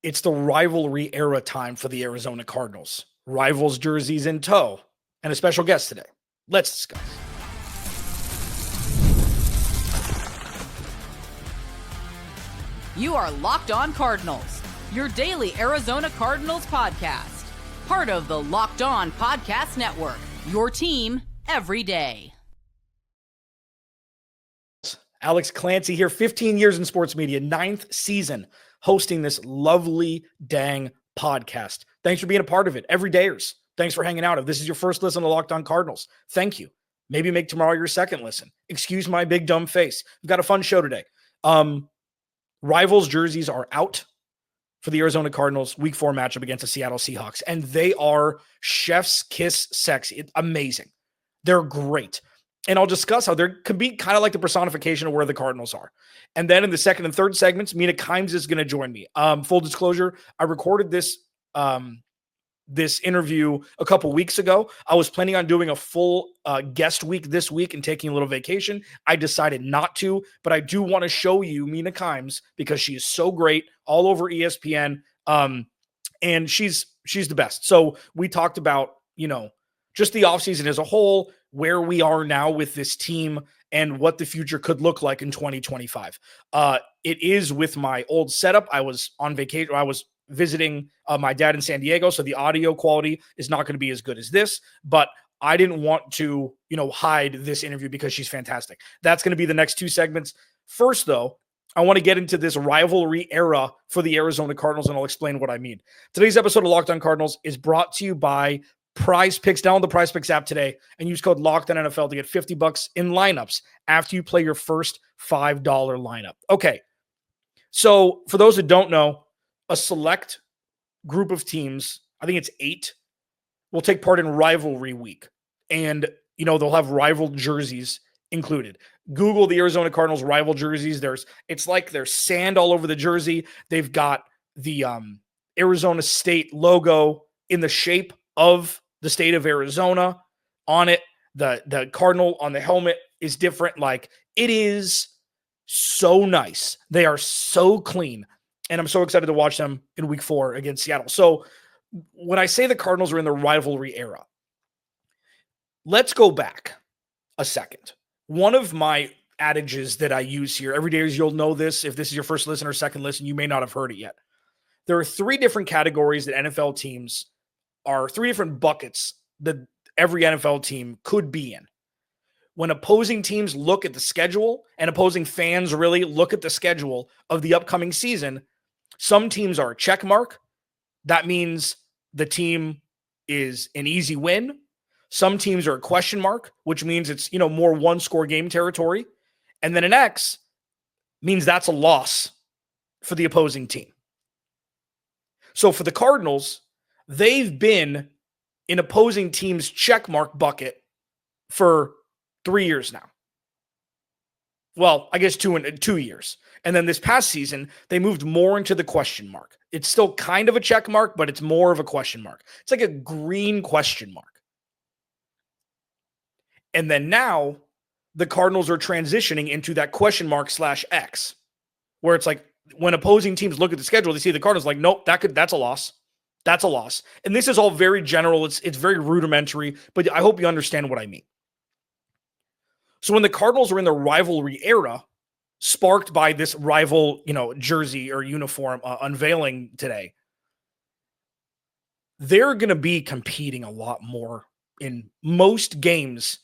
It's the rivalry era time for the Arizona Cardinals. Rivals jerseys in tow, and a special guest today. Let's discuss. You are Locked On Cardinals, your daily Arizona Cardinals podcast. Part of the Locked On Podcast Network, your team every day. Alex Clancy here, 15 years in sports media, 9th season hosting this lovely dang podcast. Thanks for being a part of it. Everydayers, thanks for hanging out. If this is your first listen to Locked On Cardinals, thank you. Maybe make tomorrow your second listen. Excuse my big dumb face. We've got a fun show today. Rivals jerseys are out for the Arizona Cardinals week 4 matchup against the Seattle Seahawks, and they are chef's kiss sexy. It's amazing. They're great. And I'll discuss how they can be kind of like the personification of where the Cardinals are. And then in the second and third segments, Mina Kimes is going to join me. Full disclosure, I recorded this this interview a couple weeks ago. I was planning on doing a full guest week this week and taking a little vacation. I decided not to, but I do want to show you Mina Kimes because she is so great all over ESPN. And she's the best. So we talked about, just the offseason as a whole, where we are now with this team and what the future could look like in 2025. It is with my old setup. I was on vacation. I was visiting my dad in San Diego, so the audio quality is not going to be as good as this, but I didn't want to, hide this interview because she's fantastic. That's going to be the next 2 segments. First, though, I want to get into this rivalry era for the Arizona Cardinals, and I'll explain what I mean. Today's episode of Locked On Cardinals is brought to you by Prize Picks. Download the Prize Picks app today and use code LOCKEDONNFL to get $50 in lineups after you play your first $5 lineup. Okay, so for those that don't know, a select group of teams, I think it's 8, will take part in rivalry week. And, they'll have rival jerseys included. Google the Arizona Cardinals rival jerseys. It's like there's sand all over the jersey. They've got the Arizona State logo in the shape of the state of Arizona on it. The Cardinal on the helmet is different. Like, it is so nice. They are so clean. And I'm so excited to watch them in week 4 against Seattle. So when I say the Cardinals are in the rivalry era, let's go back a second. One of my adages that I use here, every day, you'll know this. If this is your first listen or second listen, you may not have heard it yet. There are 3 different categories that NFL teams are, 3 different buckets that every NFL team could be in. When opposing teams look at the schedule and opposing fans really look at the schedule of the upcoming season, some teams are a check mark. That means the team is an easy win. Some teams are a question mark, which means it's, more one-score game territory. And then an X means that's a loss for the opposing team. So for the Cardinals, they've been in opposing teams' checkmark bucket for 3 years now. Well, I guess 2 years. And then this past season, they moved more into the question mark. It's still kind of a check mark, but it's more of a question mark. It's like a green question mark. And then now the Cardinals are transitioning into that question mark /X, where it's like when opposing teams look at the schedule, they see the Cardinals like, nope, that's a loss. That's a loss. And this is all very general. It's very rudimentary, but I hope you understand what I mean. So when the Cardinals are in the rivalry era, sparked by this rival, jersey or uniform unveiling today, they're going to be competing a lot more in most games.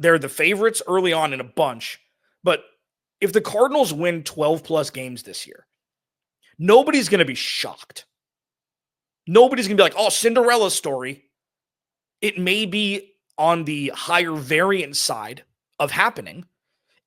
They're the favorites early on in a bunch, but if the Cardinals win 12 plus games this year, nobody's going to be shocked. Nobody's going to be like, oh, Cinderella story. It may be on the higher variant side of happening.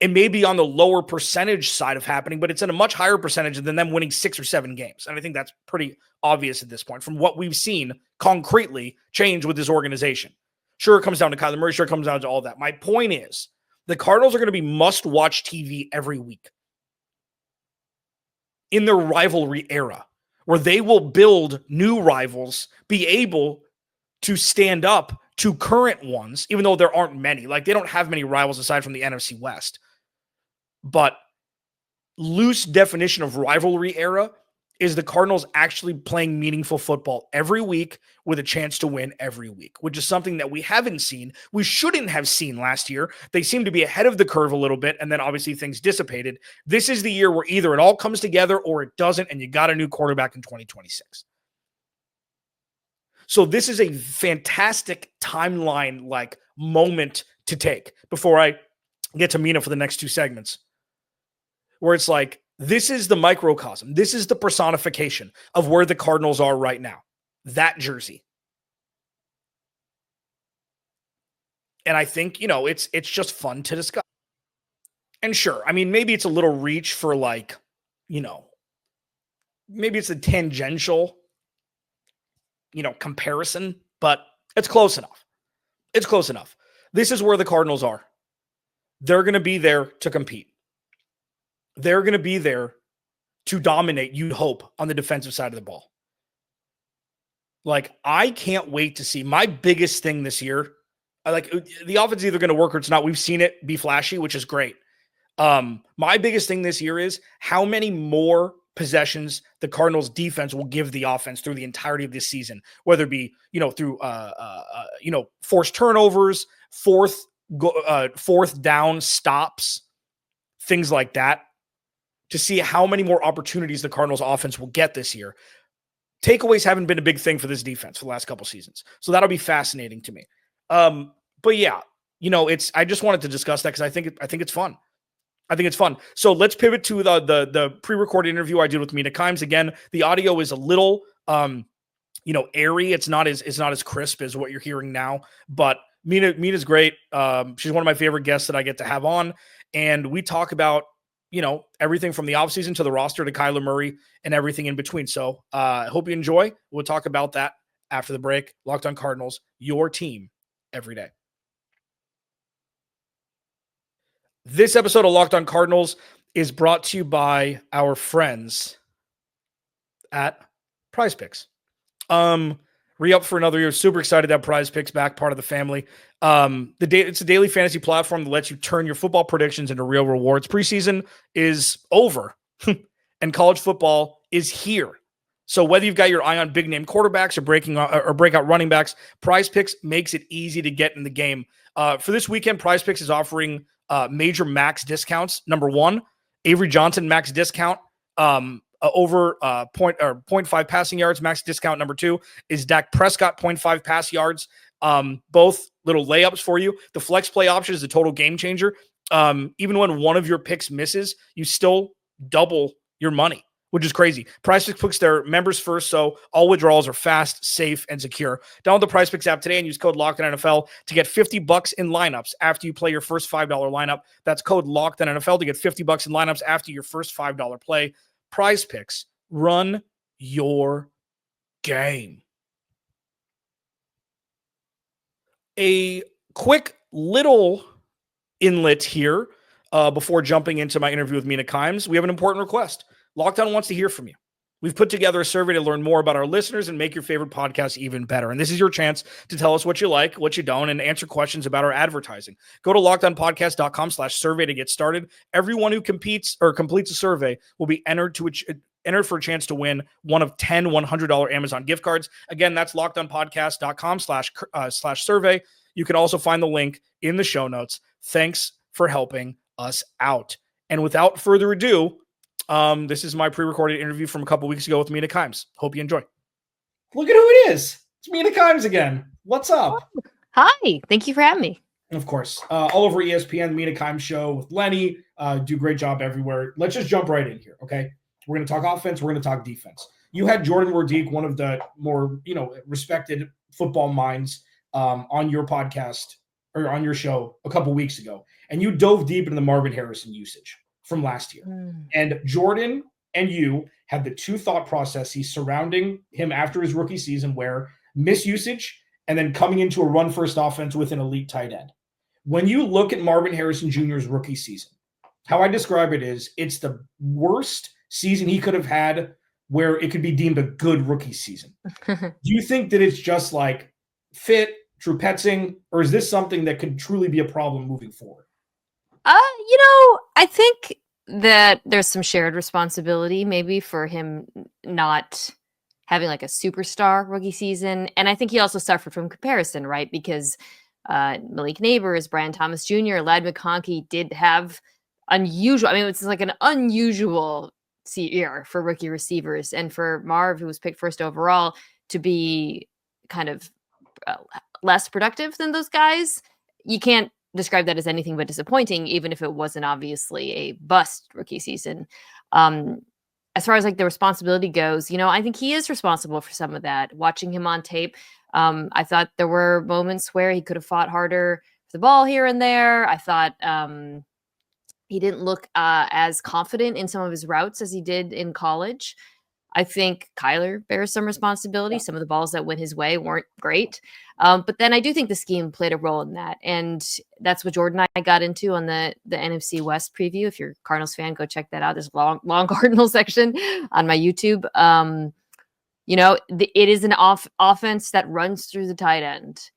It may be on the lower percentage side of happening, but it's in a much higher percentage than them winning 6 or 7 games. And I think that's pretty obvious at this point from what we've seen concretely change with this organization. Sure, it comes down to Kyler Murray. Sure, it comes down to all that. My point is the Cardinals are going to be must-watch TV every week in their rivalry era, where they will build new rivals, be able to stand up to current ones, even though there aren't many. Like, they don't have many rivals aside from the NFC West. But loose definition of rivalry era is the Cardinals actually playing meaningful football every week with a chance to win every week, which is something that we haven't seen. We shouldn't have seen last year. They seem to be ahead of the curve a little bit, and then obviously things dissipated. This is the year where either it all comes together or it doesn't, and you got a new quarterback in 2026. So this is a fantastic timeline like moment to take before I get to Mina for the next two segments, where it's like, this is the microcosm. This is the personification of where the Cardinals are right now. That jersey. And I think, it's just fun to discuss. And sure, I mean, maybe it's a little reach for like, maybe it's a tangential, comparison, but it's close enough. It's close enough. This is where the Cardinals are. They're going to be there to compete. They're going to be there to dominate, you'd hope, on the defensive side of the ball. Like, I can't wait to see. My biggest thing this year, the offense is either going to work or it's not. We've seen it be flashy, which is great. My biggest thing this year is how many more possessions the Cardinals defense will give the offense through the entirety of this season, whether it be, through, forced turnovers, fourth down stops, things like that, to see how many more opportunities the Cardinals offense will get this year. Takeaways haven't been a big thing for this defense for the last couple seasons. So that'll be fascinating to me. But yeah, I just wanted to discuss that because I think it's fun. I think it's fun. So let's pivot to the pre-recorded interview I did with Mina Kimes. Again, the audio is a little, airy. It's not as crisp as what you're hearing now, but Mina's great. She's one of my favorite guests that I get to have on. And we talk about, everything from the offseason to the roster to Kyler Murray and everything in between. So I hope you enjoy. We'll talk about that after the break. Locked on Cardinals, your team every day. This episode of Locked on Cardinals is brought to you by our friends at Prize Picks. Re-up for another year. Super excited to have Prize Picks back, part of the family. It's a daily fantasy platform that lets you turn your football predictions into real rewards. Preseason is over, and college football is here. So whether you've got your eye on big name quarterbacks or breakout running backs, Prize Picks makes it easy to get in the game. For this weekend, Prize Picks is offering major max discounts. Number one, Avery Johnson max discount. Over 0.5 passing yards, max discount. Number two is Dak Prescott, 0.5 pass yards. Both little layups for you. The flex play option is a total game changer. Even when one of your picks misses, you still double your money, which is crazy. PrizePicks puts their members first, so all withdrawals are fast, safe, and secure. Download the PrizePicks app today and use code LOCKEDONNFL to get $50 in lineups after you play your first $5 lineup. That's code LOCKEDONNFL to get $50 in lineups after your first $5 play. Prize Picks, run your game. A quick little inlet here before jumping into my interview with Mina Kimes. We have an important request. Locked On wants to hear from you. We've put together a survey to learn more about our listeners and make your favorite podcast even better. And this is your chance to tell us what you like, what you don't, and answer questions about our advertising. Go to lockedonpodcast.com/survey to get started. Everyone who completes a survey will be entered for a chance to win one of 10 $100 Amazon gift cards. Again, that's lockedonpodcast.com/survey. You can also find the link in the show notes. Thanks for helping us out. And without further ado, this is my pre-recorded interview from a couple weeks ago with Mina Kimes. Hope you enjoy. Look at who it is. It's Mina Kimes again. What's up? Hi. Thank you for having me. Of course. All over ESPN, Mina Kimes show with Lenny. Do a great job everywhere. Let's just jump right in here, okay? We're going to talk offense. We're going to talk defense. You had Jordan Wardique, one of the more, respected football minds on your podcast or on your show a couple weeks ago. And you dove deep into the Marvin Harrison usage from last year. And Jordan and you had the two thought processes surrounding him after his rookie season where misusage and then coming into a run-first offense with an elite tight end. When you look at Marvin Harrison Jr.'s rookie season, how I describe it is it's the worst season he could have had where it could be deemed a good rookie season. Do you think that it's just like fit, Drew Petzing, or is this something that could truly be a problem moving forward? I think that there's some shared responsibility maybe for him not having like a superstar rookie season. And I think he also suffered from comparison, right? Because Malik Neighbors, Brian Thomas Jr., Ladd McConkey did have unusual, I mean, it's like an unusual year for rookie receivers. And for Marv, who was picked first overall, to be kind of less productive than those guys, you can't describe that as anything but disappointing, even if it wasn't obviously a bust rookie season. As far as like the responsibility goes, I think he is responsible for some of that. Watching him on tape, I thought there were moments where he could have fought harder for the ball here and there. I thought he didn't look as confident in some of his routes as he did in college. I think Kyler bears some responsibility. Some of the balls that went his way weren't great. But then I do think the scheme played a role in that. And that's what Jordan and I got into on the NFC West preview. If you're a Cardinals fan, go check that out. There's a long Cardinal section on my YouTube. It is an offense that runs through the tight end.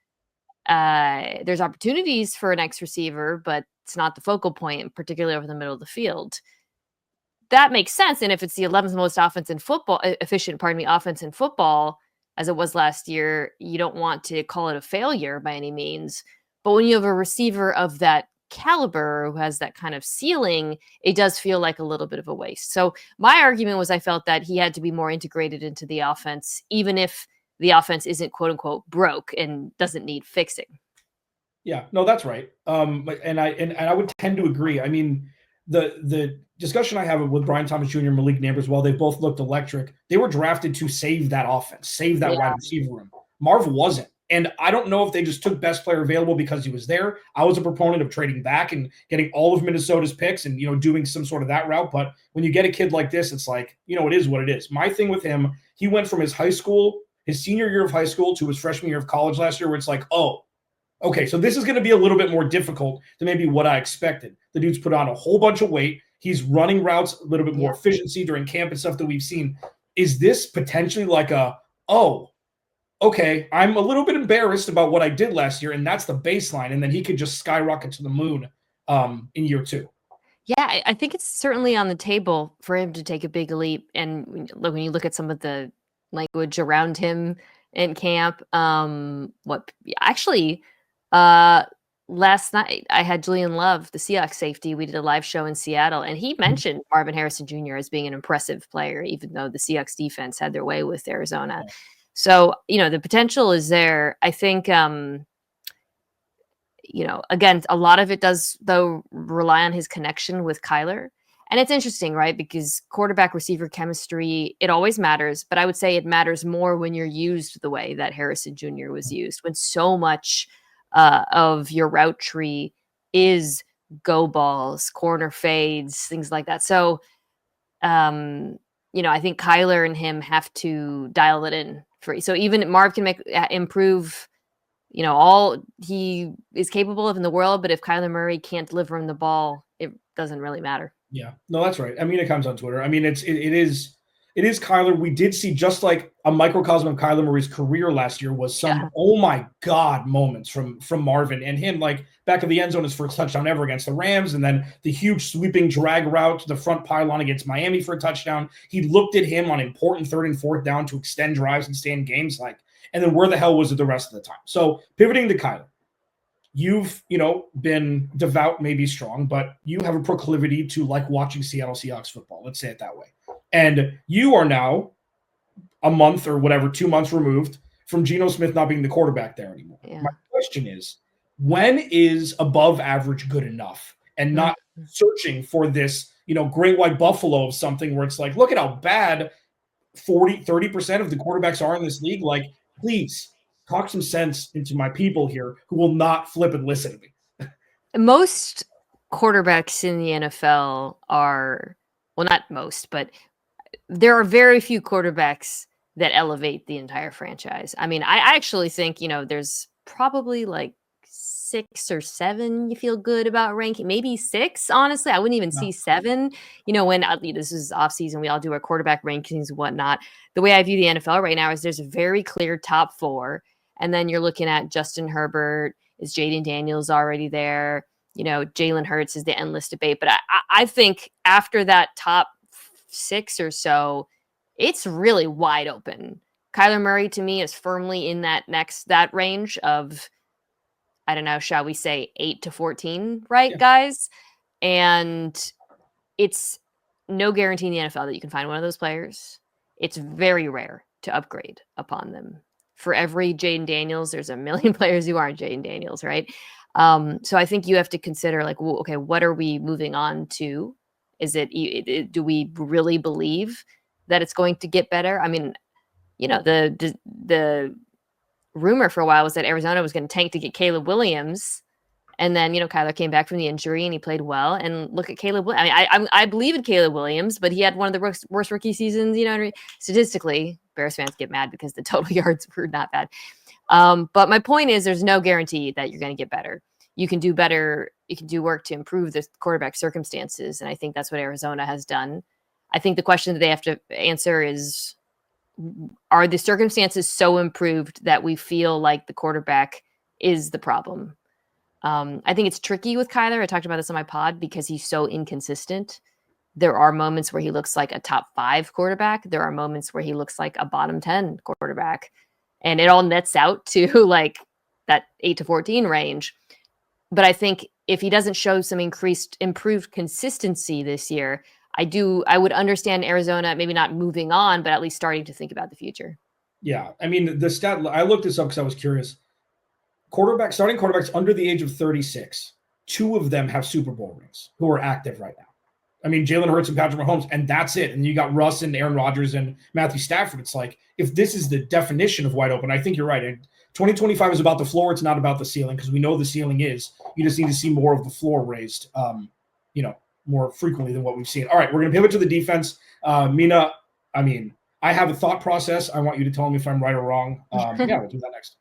There's opportunities for an X receiver, but it's not the focal point, particularly over the middle of the field. That makes sense. And if it's the 11th most efficient offense in football, as it was last year, you don't want to call it a failure by any means. But when you have a receiver of that caliber who has that kind of ceiling, it does feel like a little bit of a waste. So my argument was I felt that he had to be more integrated into the offense, even if the offense isn't quote unquote broke and doesn't need fixing. Yeah, no, that's right. And I would tend to agree. I mean, the discussion I have with Brian Thomas Jr. and Malik Neighbors, while they both looked electric, they were drafted to save that offense, save that wide receiver room. Marv wasn't. And I don't know if they just took best player available because he was there. I was a proponent of trading back and getting all of Minnesota's picks and, doing some sort of that route. But when you get a kid like this, it's like, it is what it is. My thing with him, he went from his senior year of high school to his freshman year of college last year, where it's like, oh, okay, so this is going to be a little bit more difficult than maybe what I expected. The dude's put on a whole bunch of weight. He's running routes, a little bit more efficiency during camp and stuff that we've seen. Is this potentially like okay, I'm a little bit embarrassed about what I did last year, and that's the baseline, and then he could just skyrocket to the moon in year two? Yeah, I think it's certainly on the table for him to take a big leap. And when you look at some of the language around him in camp, last night I had Julian Love, the Seahawks safety. We did a live show in Seattle, and he mentioned Marvin Harrison Jr. as being an impressive player, even though the Seahawks defense had their way with Arizona. So, the potential is there. I think, again, a lot of it does, though, rely on his connection with Kyler. And it's interesting, right? Because quarterback-receiver chemistry, it always matters. But I would say it matters more when you're used the way that Harrison Jr. was used, when so much of your route tree is go balls, corner fades, things like that. So, I think Kyler and him have to dial it in. So even Marv can improve, all he is capable of in the world. But if Kyler Murray can't deliver him the ball, it doesn't really matter. Yeah, no, that's right. I mean, it comes on Twitter. I mean, it is Kyler. We did see, just like a microcosm of Kyler Murray's career last year, was some oh my God moments from Marvin and him, like back of the end zone, his first touchdown ever against the Rams, and then the huge sweeping drag route to the front pylon against Miami for a touchdown. He looked at him on important third and fourth down to extend drives and stay in games, and then where the hell was it the rest of the time? So pivoting to Kyler. You've, been devout, maybe strong, but you have a proclivity to like watching Seattle Seahawks football. Let's say it that way. And you are now a month or whatever, 2 months removed from Geno Smith not being the quarterback there anymore. Yeah. My question is, when is above average good enough, and not searching for this, great white buffalo of something where it's like, look at how bad 30% of the quarterbacks are in this league. Like, please talk some sense into my people here who will not flip and listen to me. Most quarterbacks in the NFL are, well, not most, but there are very few quarterbacks that elevate the entire franchise. I mean, I actually think, there's probably like 6 or 7 you feel good about ranking, maybe 6, honestly. I wouldn't even see 7. When this is off season, we all do our quarterback rankings and whatnot. The way I view the NFL right now is there's a very clear top 4. And then you're looking at Justin Herbert. Is Jaden Daniels already there? Jalen Hurts is the endless debate. But I think after that top 6 or so, it's really wide open. Kyler Murray to me is firmly in that range of, I don't know, shall we say 8 to 14, right, guys? And it's no guarantee in the NFL that you can find one of those players. It's very rare to upgrade upon them. For every Jaden Daniels, there's a million players who aren't Jaden Daniels, right? So I think you have to consider, like, well, okay, what are we moving on to? Is do we really believe that it's going to get better? I mean, the rumor for a while was that Arizona was going to tank to get Caleb Williams. And then, Kyler came back from the injury and he played well. And look at Caleb. I mean, I believe in Caleb Williams, but he had one of the worst rookie seasons, statistically. Bears fans get mad because the total yards were not bad. But my point is, there's no guarantee that you're going to get better. You can do better. You can do work to improve the quarterback circumstances. And I think that's what Arizona has done. I think the question that they have to answer is, are the circumstances so improved that we feel like the quarterback is the problem? I think it's tricky with Kyler. I talked about this on my pod because he's so inconsistent. There are moments where he looks like a top 5 quarterback. There are moments where he looks like a bottom 10 quarterback. And it all nets out to like that 8 to 14 range. But I think if he doesn't show some improved consistency this year, I would understand Arizona maybe not moving on, but at least starting to think about the future. Yeah. I mean, the stat, I looked this up because I was curious. Starting quarterbacks under the age of 36, 2 of them have Super Bowl rings who are active right now. I mean, Jalen Hurts and Patrick Mahomes, and that's it. And you got Russ and Aaron Rodgers and Matthew Stafford. It's like, if this is the definition of wide open, I think you're right. And 2025 is about the floor. It's not about the ceiling, because we know the ceiling is. You just need to see more of the floor raised, more frequently than what we've seen. All right, we're going to pivot to the defense. Mina, I mean, I have a thought process. I want you to tell me if I'm right or wrong. We'll do that next.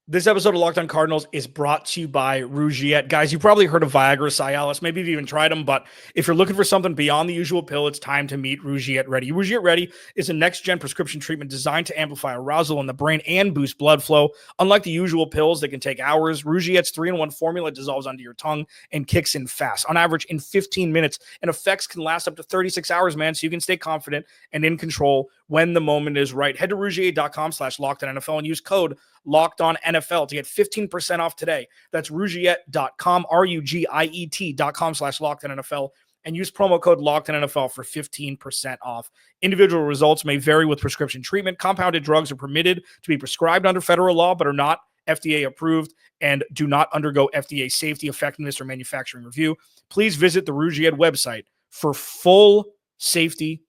This episode of Locked On Cardinals is brought to you by Rougiette. Guys, you probably heard of Viagra, Cialis. Maybe you've even tried them, but if you're looking for something beyond the usual pill, it's time to meet Rougiette Ready. Rougiette Ready is a next-gen prescription treatment designed to amplify arousal in the brain and boost blood flow. Unlike the usual pills that can take hours, Rougiette's 3-in-1 formula dissolves under your tongue and kicks in fast. On average, in 15 minutes, and effects can last up to 36 hours, man, so you can stay confident and in control when the moment is right. Head to Rougiette.com/LockedOnNFL and use code LockedOnNFL to get 15% off today. That's Rougiette.com, Rougiette.com/LockedOnNFL, and use promo code LockedOnNFL for 15% off. Individual results may vary with prescription treatment. Compounded drugs are permitted to be prescribed under federal law, but are not FDA approved and do not undergo FDA safety, effectiveness, or manufacturing review. Please visit the Rougiette website for full safety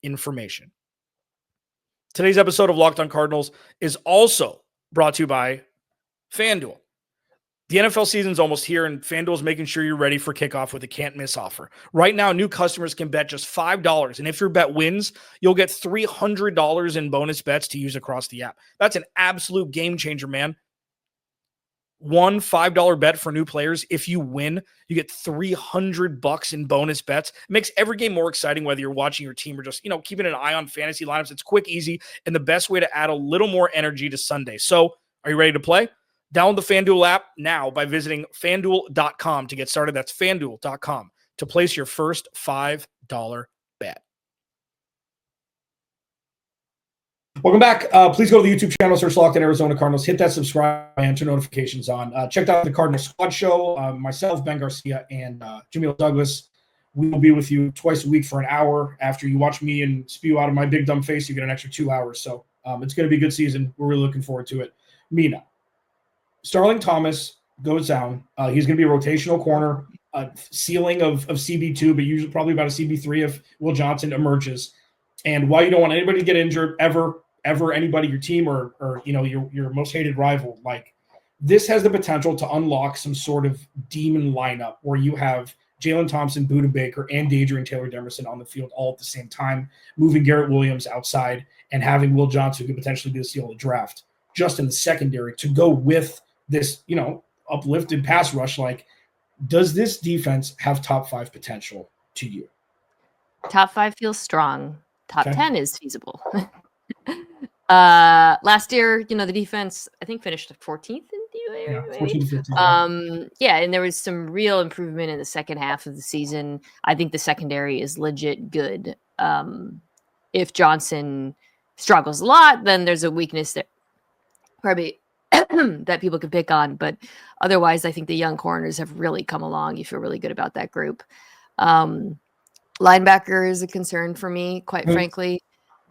information. Today's episode of Locked On Cardinals is also brought to you by FanDuel. The NFL season's almost here, and FanDuel is making sure you're ready for kickoff with a can't-miss offer. Right now, new customers can bet just $5, and if your bet wins, you'll get $300 in bonus bets to use across the app. That's an absolute game changer, man. One $5 bet for new players. If you win, you get $300 in bonus bets. It makes every game more exciting, whether you're watching your team or just, keeping an eye on fantasy lineups. It's quick, easy, and the best way to add a little more energy to Sunday. So, are you ready to play? Download the FanDuel app now by visiting FanDuel.com to get started. That's FanDuel.com to place your first $5 bet. Welcome back. Please go to the YouTube channel, search Locked On Arizona Cardinals. Hit that subscribe and turn notifications on. Check out the Cardinal Squad Show. Myself, Ben Garcia, and Jamil Douglas. We will be with you twice a week for an hour. After you watch me and spew out of my big dumb face, you get an extra 2 hours. So it's going to be a good season. We're really looking forward to it. Mina, Starling Thomas goes down. He's going to be a rotational corner, ceiling of CB2, but usually probably about a CB3 if Will Johnson emerges. And while you don't want anybody to get injured ever, anybody, your team or your most hated rival, like, this has the potential to unlock some sort of demon lineup where you have Jalen Thompson, Budda Baker, and Adrian Taylor-Demerson on the field all at the same time, moving Garrett Williams outside and having Will Johnson, who could potentially be the steal of the draft, just in the secondary to go with this, uplifted pass rush. Like, does this defense have top 5 potential to you? Top 5 feels strong. Top 10 is feasible. Last year, the defense, I think, finished 14th in maybe. 14 to 15. Yeah, and there was some real improvement in the second half of the season. I think the secondary is legit good. If Johnson struggles a lot, then there's a weakness there, probably that people could pick on. But otherwise, I think the young corners have really come along. You feel really good about that group. Linebacker is a concern for me, quite frankly.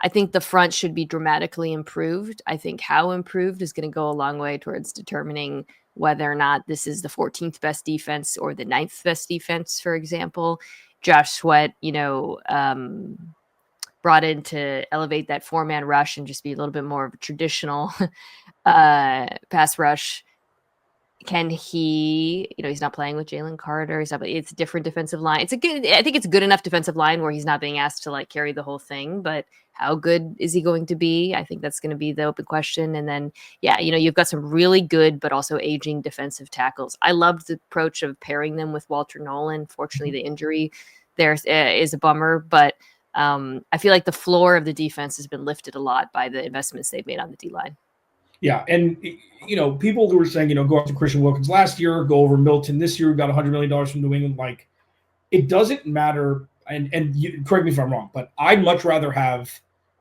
I think the front should be dramatically improved. I think how improved is going to go a long way towards determining whether or not this is the 14th best defense or the 9th best defense, for example. Josh Sweat, brought in to elevate that 4-man rush and just be a little bit more of a traditional pass rush. Can he, he's not playing with Jalen Carter. It's a different defensive line. I think it's a good enough defensive line where he's not being asked to carry the whole thing, but how good is he going to be? I think that's going to be the open question. And then, you've got some really good, but also aging defensive tackles. I loved the approach of pairing them with Walter Nolan. Fortunately, the injury there is a bummer, but I feel like the floor of the defense has been lifted a lot by the investments they've made on the D-line. Yeah, and people who were saying, go after Christian Wilkins last year, go over Milton this year, got $100 million from New England. It doesn't matter. And you, correct me if I'm wrong, but I'd much rather have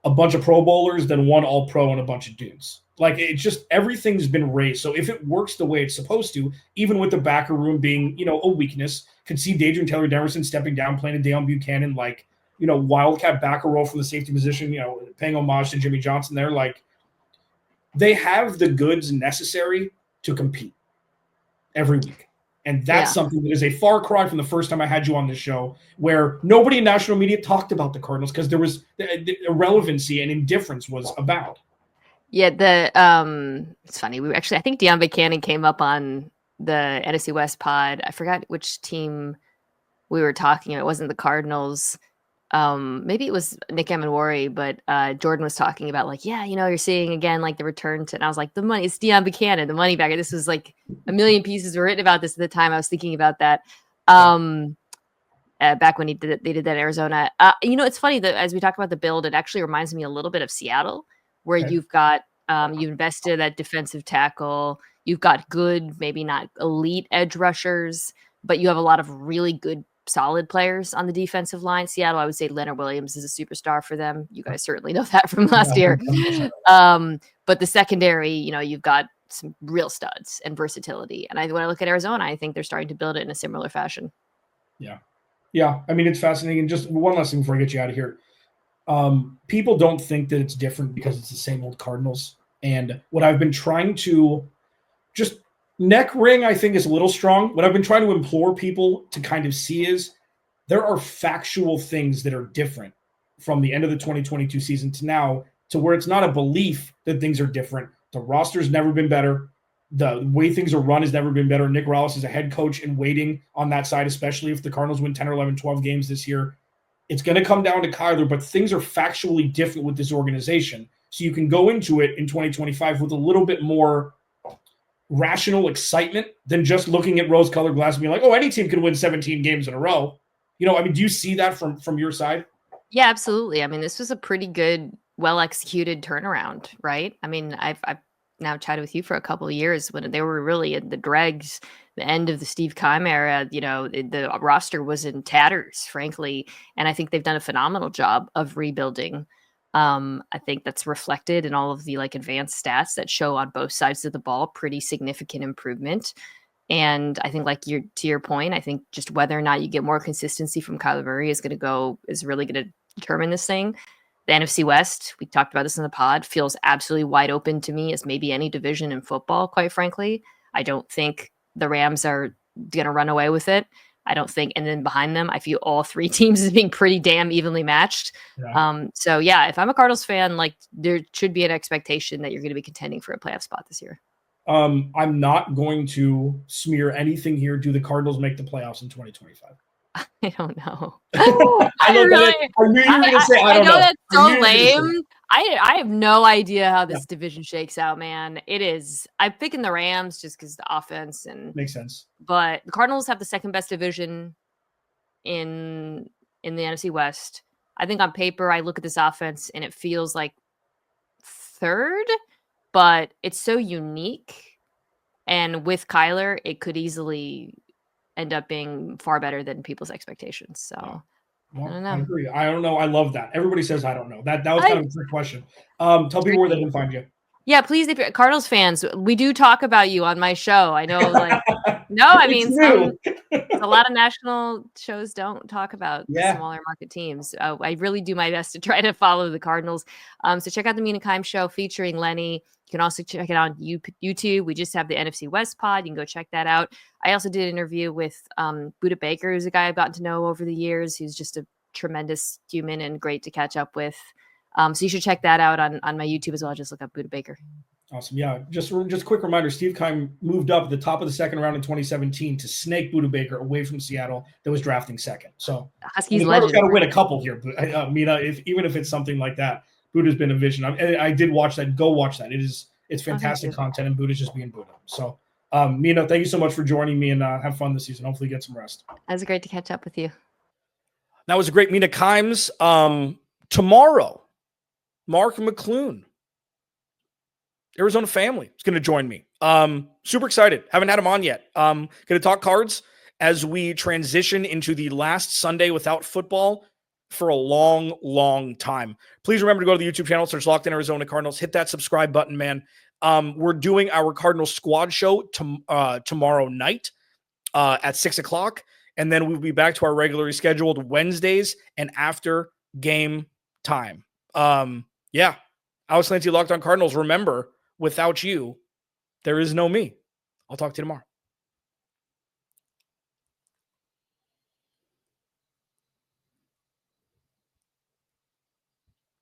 a bunch of Pro Bowlers than one All-Pro and a bunch of dudes. It's just everything's been raised. So if it works the way it's supposed to, even with the backer room being, a weakness, could see Adrian Taylor-Demerson stepping down, playing a Deion Buchanan, wildcat backer role from the safety position, paying homage to Jimmy Johnson there, they have the goods necessary to compete every week. And that's something that is a far cry from the first time I had you on this show, where nobody in national media talked about the Cardinals because there was the irrelevancy and indifference was about. Yeah, it's funny. I think Deion Buchanan came up on the NFC West pod. I forgot which team we were talking about. It wasn't the Cardinals. Maybe it was Nick Amenwari, but Jordan was talking about you're seeing again the return to, and I was like, the money, it's Deion Buchanan, the money bagger. This was a million pieces were written about this at the time. I was thinking about that back when they did that in Arizona. It's funny that as we talk about the build, it actually reminds me a little bit of Seattle, where you've got you've invested in that defensive tackle, you've got good, maybe not elite edge rushers, but you have a lot of really good solid players on the defensive line. Seattle, I would say Leonard Williams is a superstar for them. You guys certainly know that from last year. But the secondary, you've got some real studs and versatility. And when I look at Arizona, I think they're starting to build it in a similar fashion. Yeah. Yeah. I mean, it's fascinating. And just one last thing before I get you out of here. People don't think that it's different because it's the same old Cardinals. And what I've been trying to just neck ring, I think, is a little strong. What I've been trying to implore people to kind of see is there are factual things that are different from the end of the 2022 season to now, to where it's not a belief that things are different. The roster's never been better. The way things are run has never been better. Nick Rallis is a head coach and waiting on that side, especially if the Cardinals win 10 or 11, 12 games this year. It's going to come down to Kyler, but things are factually different with this organization. So you can go into it in 2025 with a little bit more rational excitement than just looking at rose-colored glass and being like, oh, any team can win 17 games in a row. Do you see that from your side? Yeah, absolutely. I mean, this was a pretty good, well-executed turnaround, right? I mean, I've now chatted with you for a couple of years when they were really at the dregs, the end of the Steve Keim era. The roster was in tatters, frankly, and I think they've done a phenomenal job of rebuilding. I think that's reflected in all of the advanced stats that show on both sides of the ball pretty significant improvement. And I think to your point, I think just whether or not you get more consistency from Kyler Murray is really going to determine this thing. The NFC West, we talked about this in the pod, feels absolutely wide open to me as maybe any division in football, quite frankly. I don't think the Rams are going to run away with it. I don't think, and then behind them, I view all three teams as being pretty damn evenly matched. Yeah. If I'm a Cardinals fan, there should be an expectation that you're going to be contending for a playoff spot this year. I'm not going to smear anything here. Do the Cardinals make the playoffs in 2025? I don't know. I knew you were going to say, I don't know. That's so lame. I have no idea how this division shakes out, man. It is. I'm picking the Rams just because the offense and makes sense. But the Cardinals have the second best division in the NFC West. I think on paper, I look at this offense and it feels like third, but it's so unique And with Kyler, it could easily end up being far better than people's expectations. So Well, I don't know. I agree. I don't know. I love that. Everybody says I don't know. That was kind of a trick question. Tell people where they can find you. Yeah, please, if you're Cardinals fans, we do talk about you on my show. I know, like, no, I mean, a lot of national shows don't talk about the smaller market teams. I really do my best to try to follow the Cardinals. So check out the Mina Kimes show featuring Lenny. You can also check it out on YouTube. We just have the NFC West pod. You can go check that out. I also did an interview with Budda Baker, who's a guy I've gotten to know over the years, who's just a tremendous human and great to catch up with. So you should check that out on my YouTube as well. Just look up Budda Baker. Awesome. Yeah. Just a quick reminder, Steve Keim moved up at the top of the second round in 2017 to snake Budda Baker away from Seattle that was drafting second. So Huskies the Cardinals got to win a couple here. But Mina, even if it's something like that, Budda's been a vision. I did watch that. Go watch that. It's fantastic content, and Budda's just being Budda. So Mina, thank you so much for joining me, and have fun this season. Hopefully get some rest. It was great to catch up with you. That was a great Mina Kimes. Tomorrow, Mark McClune, Arizona family, is going to join me. Super excited. Haven't had him on yet. Going to talk cards as we transition into the last Sunday without football for a long, long time. Please remember to go to the YouTube channel, search Locked In Arizona Cardinals. Hit that subscribe button, man. We're doing our Cardinals squad show tomorrow night at 6 o'clock. And then we'll be back to our regularly scheduled Wednesdays and after game time. Alex Clancy, Locked On Cardinals. Remember, without you, there is no me. I'll talk to you tomorrow.